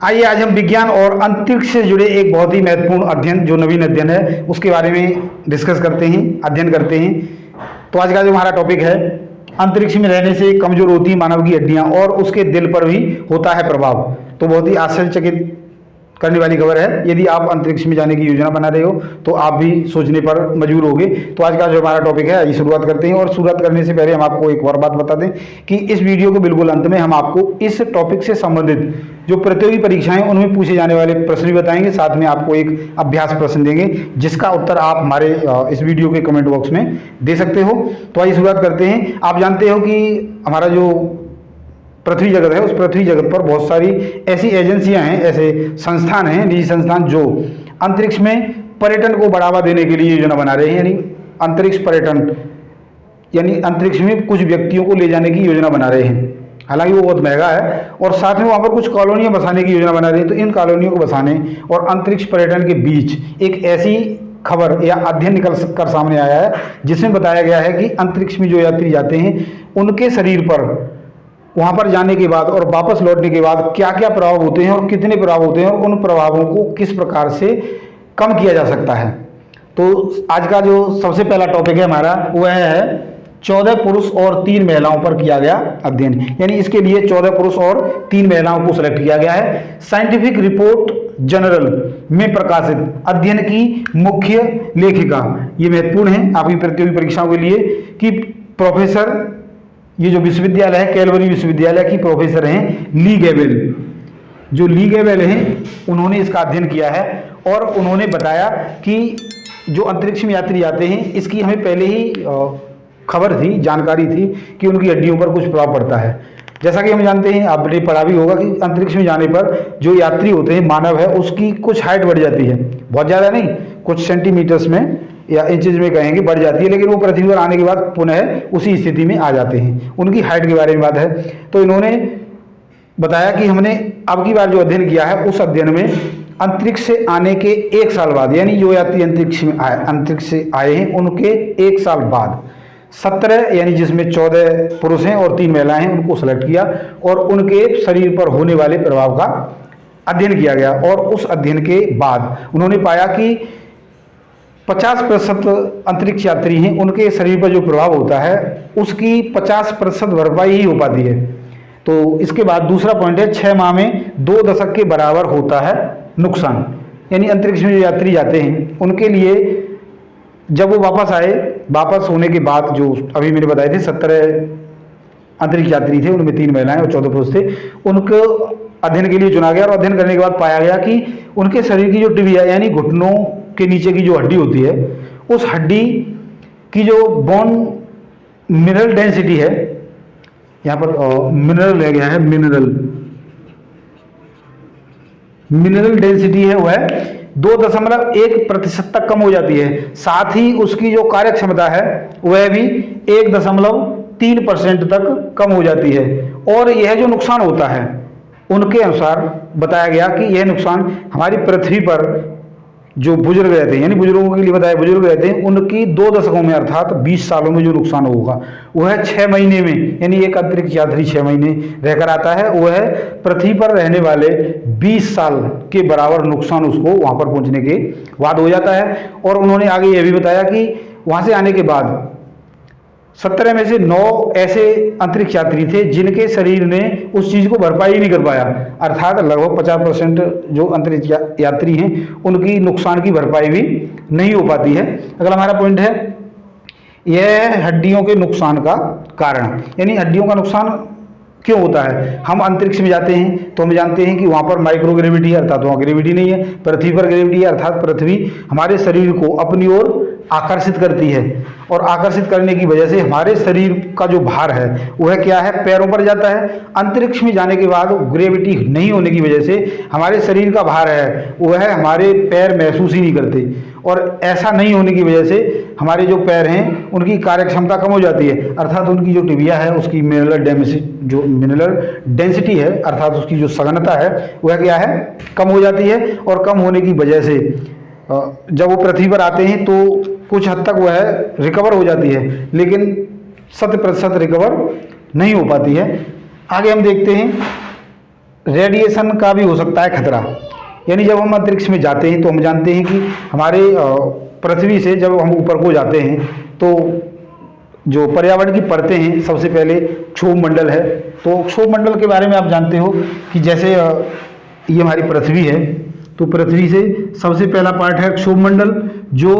आइए आज हम विज्ञान और अंतरिक्ष से जुड़े एक बहुत ही महत्वपूर्ण अध्ययन जो नवीन अध्ययन है उसके बारे में डिस्कस करते हैं, अध्ययन करते हैं। तो आज का जो हमारा टॉपिक है, अंतरिक्ष में रहने से कमजोर होती मानव की हड्डियां और उसके दिल पर भी होता है प्रभाव। तो बहुत ही आश्चर्यचकित करने वाली खबर है। यदि आप अंतरिक्ष में जाने की योजना बना रहे हो तो आप भी सोचने पर मजबूर होगे। तो आज का जो हमारा टॉपिक है आइए शुरुआत करते हैं। और शुरुआत करने से पहले हम आपको एक और बात बता दें कि इस वीडियो के बिल्कुल अंत में हम आपको इस टॉपिक से संबंधित जो प्रतियोगी परीक्षाएं उनमें पूछे जाने वाले प्रश्न भी बताएंगे, साथ में आपको एक अभ्यास प्रश्न देंगे जिसका उत्तर आप हमारे इस वीडियो के कमेंट बॉक्स में दे सकते हो। तो आइए शुरुआत करते हैं। आप जानते हो कि हमारा जो पृथ्वी जगत है उस पृथ्वी जगत पर बहुत सारी ऐसी एजेंसियां हैं, ऐसे संस्थान हैं, निजी संस्थान जो अंतरिक्ष में पर्यटन को बढ़ावा देने के लिए योजना बना रहे हैं। यानी अंतरिक्ष पर्यटन, यानी अंतरिक्ष में कुछ व्यक्तियों को ले जाने की योजना बना रहे हैं। हालांकि वो बहुत महंगा है और साथ में वहाँ पर कुछ कॉलोनियाँ बसाने की योजना बना रहे हैं। तो इन कॉलोनियों को बसाने और अंतरिक्ष पर्यटन के बीच एक ऐसी खबर या अध्ययन निकल कर सामने आया है जिसमें बताया गया है कि अंतरिक्ष में जो यात्री जाते हैं उनके शरीर पर वहाँ पर जाने के बाद और वापस लौटने के बाद क्या क्या प्रभाव होते हैं और कितने प्रभाव होते हैं और उन प्रभावों को किस प्रकार से कम किया जा सकता है। तो आज का जो सबसे पहला टॉपिक है हमारा वह है 14 पुरुष और 3 महिलाओं पर किया गया अध्ययन। यानी इसके लिए 14 पुरुष और 3 महिलाओं को सिलेक्ट किया गया है। साइंटिफिक रिपोर्ट जनरल में प्रकाशित अध्ययन की मुख्य लेखिका, ये महत्वपूर्ण है आपकी प्रतियोगी परीक्षाओं के लिए, कि प्रोफेसर, ये जो विश्वविद्यालय है कैलवरी विश्वविद्यालय की प्रोफेसर हैं ली गैबेल। जो ली गैबेल हैं उन्होंने इसका अध्ययन किया है और उन्होंने बताया कि जो अंतरिक्ष में यात्री आते हैं इसकी हमें पहले ही खबर थी, जानकारी थी कि उनकी हड्डियों पर कुछ प्रभाव पड़ता है। जैसा कि हम जानते हैं, आपने पढ़ा भी होगा कि अंतरिक्ष में जाने पर जो यात्री होते हैं, मानव है, उसकी कुछ हाइट बढ़ जाती है, बहुत ज़्यादा नहीं, कुछ सेंटीमीटर्स में या इंचेज में कहेंगे बढ़ जाती है, लेकिन वो पृथ्वी पर आने के बाद पुनः उसी स्थिति में आ जाते हैं। उनकी हाइट के बारे में बात है। तो इन्होंने बताया कि हमने अब की बार जो अध्ययन किया है उस अध्ययन में अंतरिक्ष से आने के 1 साल बाद, यानी जो यात्री अंतरिक्ष से आए हैं उनके 1 साल बाद 17, यानी जिसमें 14 पुरुष हैं और 3 महिलाएं हैं, उनको सेलेक्ट किया और उनके शरीर पर होने वाले प्रभाव का अध्ययन किया गया। और उस अध्ययन के बाद उन्होंने पाया कि 50% अंतरिक्ष यात्री हैं, उनके शरीर पर जो प्रभाव होता है उसकी 50% भरपाई ही हो पाती है। तो इसके बाद दूसरा पॉइंट है 6 माह में 2 दशक के बराबर होता है नुकसान। यानी अंतरिक्ष में जो यात्री जाते हैं उनके लिए जब वो वापस आए, वापस होने के बाद जो अभी मैंने बताए थे 17 अंतरिक्ष यात्री थे, उनमें 3 महिलाएं और 14 पुरुष थे, उनको अध्ययन के लिए चुना गया और अध्ययन करने के बाद पाया गया कि उनके शरीर की जो टिबिया यानी घुटनों के नीचे की जो हड्डी होती है उस हड्डी की जो बोन मिनरल डेंसिटी है, यहाँ पर मिनरल ले गया है, मिनरल डेंसिटी है वह 2.1% तक कम हो जाती है। साथ ही उसकी जो कार्य क्षमता है वह भी 1.3% तक कम हो जाती है। और यह जो नुकसान होता है उनके अनुसार बताया गया कि यह नुकसान हमारी पृथ्वी पर जो बुजुर्ग रहते हैं, यानी बुजुर्गों के लिए बताया, बुजुर्ग रहते हैं उनकी 2 दशकों में अर्थात 20 सालों में जो नुकसान होगा वह 6 महीने में, यानी एक अंतरिक्ष यात्री 6 महीने रहकर आता है, वह पृथ्वी पर रहने वाले 20 साल के बराबर नुकसान उसको वहां पर पहुंचने के बाद हो जाता है। और उन्होंने आगे यह भी बताया कि वहां से आने के बाद 17 में से 9 ऐसे अंतरिक्ष यात्री थे जिनके शरीर ने उस चीज को भरपाई नहीं कर पाया, अर्थात लगभग 50% जो अंतरिक्ष यात्री हैं उनकी नुकसान की भरपाई भी नहीं हो पाती है। अगला हमारा पॉइंट है यह हड्डियों के नुकसान का कारण। यानी हड्डियों का नुकसान क्यों होता है? हम अंतरिक्ष में जाते हैं तो हम जानते हैं कि वहाँ पर माइक्रो ग्रेविटी है, अर्थात वहाँ ग्रेविटी नहीं है। पृथ्वी पर ग्रेविटी है, अर्थात पृथ्वी हमारे शरीर को अपनी ओर आकर्षित करती है और आकर्षित करने की वजह से हमारे शरीर का जो भार है वह क्या है, पैरों पर जाता है। अंतरिक्ष में जाने के बाद ग्रेविटी नहीं होने की वजह से हमारे शरीर का भार है वह हमारे पैर महसूस ही नहीं करते और ऐसा नहीं होने की वजह से हमारे जो पैर हैं उनकी कार्य क्षमता कम हो जाती है, अर्थात उनकी जो टिबिया है उसकी मिनरल डेंसिटी है, अर्थात उसकी जो सघनता है वह क्या है, कम हो जाती है। और कम होने की वजह से जब वो पृथ्वी पर आते हैं तो कुछ हद तक वह रिकवर हो जाती है, लेकिन 100% रिकवर नहीं हो पाती है। आगे हम देखते हैं रेडिएशन का भी हो सकता है खतरा। यानी जब हम अंतरिक्ष में जाते हैं तो हम जानते हैं कि हमारे पृथ्वी से जब हम ऊपर को जाते हैं तो जो पर्यावरण की परतें हैं, सबसे पहले क्षोभ मंडल है। तो क्षोभ मंडल के बारे में आप जानते हो कि जैसे ये हमारी पृथ्वी है, तो पृथ्वी से सबसे पहला पार्ट है क्षोभ मंडल, जो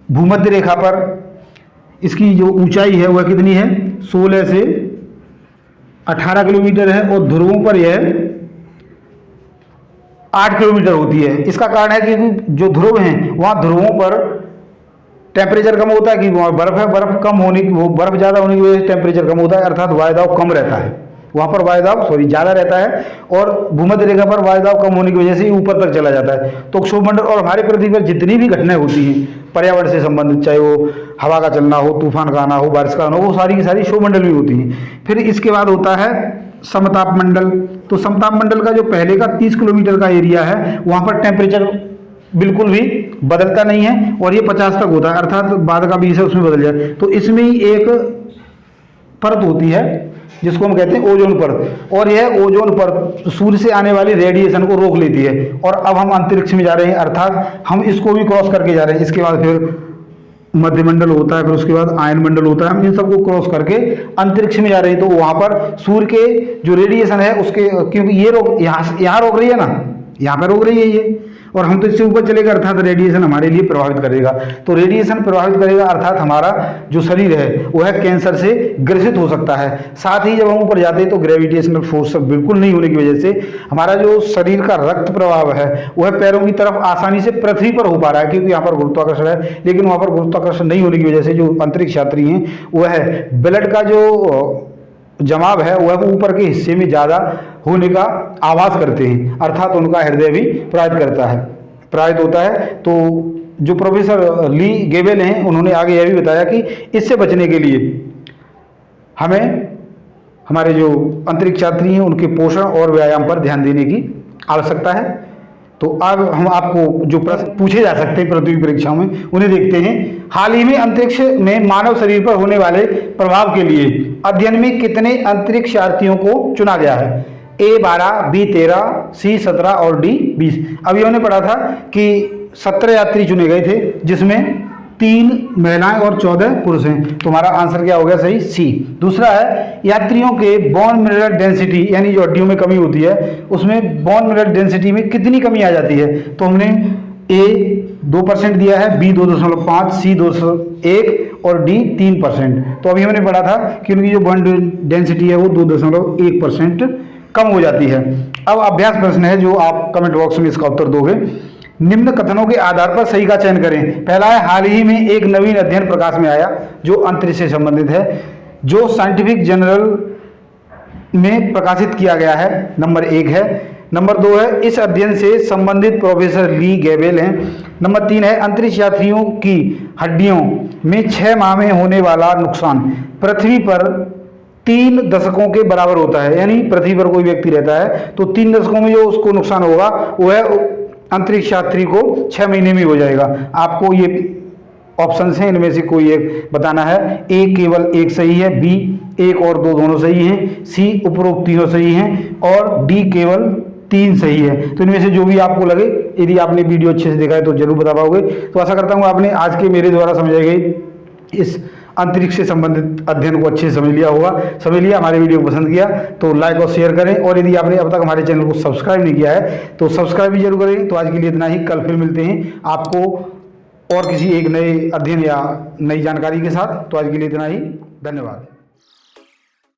भूमध्य रेखा पर इसकी जो ऊंचाई है वह कितनी है, 16 से 18 किलोमीटर है, और ध्रुवों पर यह 8 किलोमीटर होती है। इसका कारण है कि जो ध्रुव हैं वहाँ ध्रुवों पर टेम्परेचर कम होता है, कि वहाँ बर्फ है, बर्फ कम होने की, वो बर्फ ज़्यादा होने की वजह से टेम्परेचर कम होता है, अर्थात वायुदाब कम रहता है। वहाँ पर वायुदाब ज़्यादा रहता है, और भूमध्य रेखा पर वायुदाब कम होने की वजह से ऊपर तक चला जाता है। तो क्षोभमंडल और हमारे पृथ्वी पर जितनी भी घटनाएं होती हैं पर्यावरण से संबंधित, चाहे वो हवा का चलना हो, तूफान का आना हो, बारिश का आना हो, वो सारी की सारी क्षोभमंडल में होती हैं। फिर इसके बाद होता है समताप मंडल। तो समताप मंडल का जो पहले का 30 किलोमीटर का एरिया है, वहाँ पर टेम्परेचर बिल्कुल भी बदलता नहीं है, और ये 50 तक होता है, अर्थात बाद का 20 है उसमें बदल जाए। तो इसमें ही एक परत होती है जिसको हम कहते हैं ओजोन परत, और यह ओजोन परत सूर्य से आने वाली रेडिएशन को रोक लेती है। और अब हम अंतरिक्ष में जा रहे हैं, अर्थात हम इसको भी क्रॉस करके जा रहे हैं। इसके बाद फिर मध्यमंडल होता है, फिर उसके बाद आयन मंडल होता है, हम इन सबको क्रॉस करके अंतरिक्ष में जा रहे हैं। तो वहाँ पर सूर्य के जो रेडिएशन है उसके, क्योंकि ये रोक यहाँ रोक रही है ना, यहाँ पर रोक रही है ये, और हम तो इससे ऊपर चलेगा, अर्थात रेडिएशन हमारे लिए प्रभावित करेगा। तो रेडिएशन प्रभावित करेगा, अर्थात हमारा जो शरीर है वह कैंसर से ग्रसित हो सकता है। साथ ही जब हम ऊपर जाते हैं तो ग्रेविटेशनल फोर्स बिल्कुल नहीं होने की वजह से हमारा जो शरीर का रक्त प्रवाह है वह पैरों की तरफ आसानी से पृथ्वी पर हो पा रहा है, क्योंकि यहाँ पर गुरुत्वाकर्षण है। लेकिन वहाँ पर गुरुत्वाकर्षण नहीं होने की वजह से जो अंतरिक्ष यात्री हैं वह ब्लड का जो जमाव है वह ऊपर के हिस्से में ज़्यादा होने का आभास करते हैं, अर्थात उनका हृदय भी प्रभावित होता है। तो जो प्रोफेसर ली गेबेल हैं उन्होंने आगे यह भी बताया कि इससे बचने के लिए हमें हमारे जो अंतरिक्ष यात्री हैं उनके पोषण और व्यायाम पर ध्यान देने की आवश्यकता है। तो अब हम आपको जो प्रश्न पूछे जा सकते हैं प्रतियोगी परीक्षाओं में उन्हें देखते हैं। हाल ही में अंतरिक्ष में मानव शरीर पर होने वाले प्रभाव के लिए अध्ययन में कितने अंतरिक्ष यात्रियों को चुना गया है? A 12, B 13, C 17 और D 20। अभी हमने पढ़ा था कि 17 यात्री चुने गए थे, जिसमें 3 महिलाएं और 14 पुरुष हैं। तो हमारा आंसर क्या हो गया? सही, सी। दूसरा है यात्रियों के बोन मिनरल डेंसिटी, यानी जो हड्डियों में कमी होती है उसमें बोन मिनरल डेंसिटी में कितनी कमी आ जाती है? तो हमने A 2% दिया है, B 2.5, C 2.1 और D 3%। तो अभी हमने पढ़ा था कि उनकी जो बोन डेंसिटी है वो 2.1% कम हो जाती है। अब अभ्यास प्रश्न है जो आप कमेंट बॉक्स में इसका उत्तर दोगे। निम्न कथनों के आधार पर सही का चयन करें। पहला है, हाल ही में एक नवीन अध्ययन प्रकाश में आया जो अंतरिक्ष से संबंधित है, जो साइंटिफिक जर्नल में प्रकाशित किया गया है। नंबर 1 है। नंबर 2 है, इस अध्ययन से संबंधित प्रोफेसर ली गेबेल हैं। नंबर 3 है, अंतरिक्ष यात्रियों की हड्डियों में 6 माह में होने वाला नुकसान पृथ्वी पर 3 दशकों के बराबर होता है। यानी पृथ्वी पर कोई व्यक्ति रहता है तो 3 दशकों में जो उसको नुकसान होगा वह अंतरिक्ष यात्री को 6 महीने में हो जाएगा। आपको ये ऑप्शन हैं, इनमें से कोई एक बताना है। ए केवल एक सही है, बी 1 और 2 दोनों सही हैं, सी उपरोक्त तीनों सही हैं और डी केवल 3 सही है। तो इनमें से जो भी आपको लगे, यदि आपने वीडियो अच्छे से देखा है तो जरूर बता पाओगे। तो आशा करता हूँ आपने आज के मेरे द्वारा समझाए गए इस अंतरिक्ष से संबंधित अध्ययन को अच्छे से समझ लिया। हमारे वीडियो को पसंद किया तो लाइक और शेयर करें, और यदि आपने अब तक हमारे चैनल को सब्सक्राइब नहीं किया है तो सब्सक्राइब भी जरूर करें। तो आज के लिए इतना ही, कल फिर मिलते हैं आपको और किसी एक नए अध्ययन या नई जानकारी के साथ। तो आज के लिए इतना ही, धन्यवाद।